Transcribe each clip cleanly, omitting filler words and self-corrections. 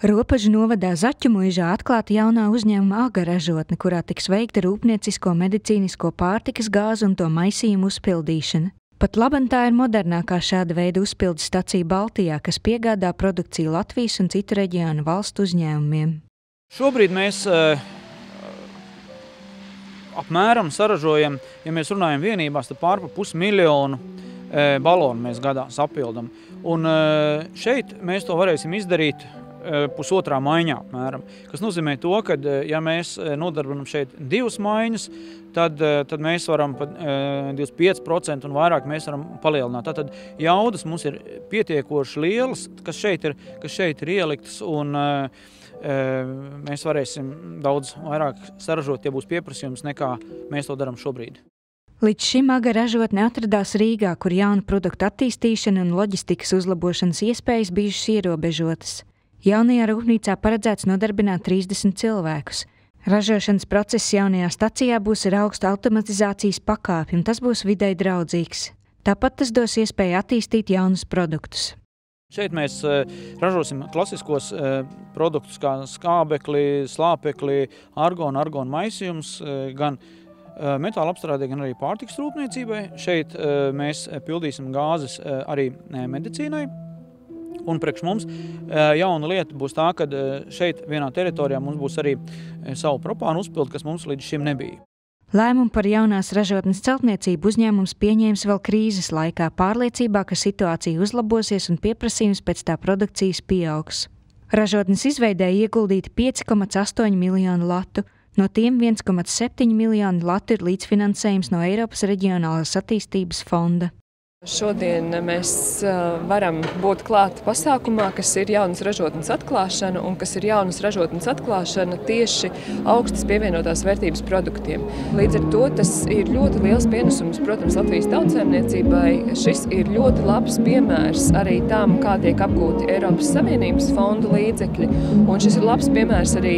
Ropažu novadā Zaķumuižā atklāta jaunā uzņēmuma AGA ražotne, kurā tiks veikta rūpniecisko, medicīnisko, pārtikas gāzu un to maisījumu uzpildīšana. Pat laban tā ir modernākā šāda veida uzpildes stacija Baltijā, kas piegādā produkciju Latvijas un citu reģionu valstu uzņēmumiem. Šobrīd mēs apmēram saražojam, ja mēs runājam vienībās, tad pār 500 000 balonu mēs gadā sapildam. Un šeit mēs to varēsim izdarīt pusotrā maiņā apmēram, kas nozīmē to, ka ja mēs nodarbinam šeit 2 maiņas, tad mēs varam pat 25% un vairāk mēs varam palielināt. Tātad jaudas mums ir pietiekoši lielas, kas šeit ir ieliktas, un mēs varēsim daudz vairāk saražot, ja būs pieprasījums, nekā mēs to darām šobrīd. Līdz šim AGA ražotne atradās Rīgā, kur jaunu produktu attīstīšana un loģistikas uzlabošanas iespējas bijušas ierobežotas. Jaunajā rūpnīcā paredzēts nodarbināt 30 cilvēkus. Ražošanas process jaunajā stacijā būs ar augstu automatizācijas pakāpi, un tas būs videi draudzīgs. Tāpat tas dos iespēju attīstīt jaunus produktus. Šeit mēs ražosim klasiskos produktus kā skābekli, slāpekli, argonu maisījums, gan metāla apstrādē, gan arī pārtikas rūpniecībai. Šeit mēs pildīsim gāzes arī medicīnai. Un priekš mums jauna lieta būs tā, ka šeit vienā teritorijā mums būs arī savu propānu uzpildi, kas mums līdz šim nebija. Lēmumu par jaunās ražotnes celtniecību uzņēmums pieņēmis vēl krīzes laikā, pārliecībā, ka situācija uzlabosies un pieprasījums pēc tā produkcijas pieaugs. Ražotnes izveidēja ieguldīti 5,8 miljonu latu, no tiem 1,7 miljonu latu ir līdzfinansējums no Eiropas Reģionālās attīstības fonda. Šodien mēs varam būt klāt pasākumā, kas ir jaunas ražotnes atklāšana un kas ir jaunas ražotnes atklāšana tieši augstas pievienotās vērtības produktiem. Līdz ar to tas ir ļoti liels pienesums, protams, Latvijas tautsēmniecībai. Šis ir ļoti labs piemērs arī tam, kā tiek apgūti Eiropas Savienības fondu līdzekļi. Un šis ir labs piemērs arī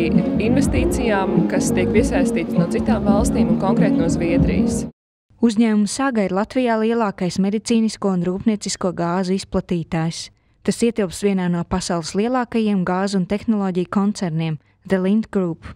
investīcijām, kas tiek piesaistītas no citām valstīm un konkrēti no Zviedrijas. Uzņēmums AGA ir Latvijā lielākais medicīnisko un rūpniecisko gāzu izplatītājs. Tas ietilps vienā no pasaules lielākajiem gāzu un tehnoloģiju koncerniem – The Lindt Group.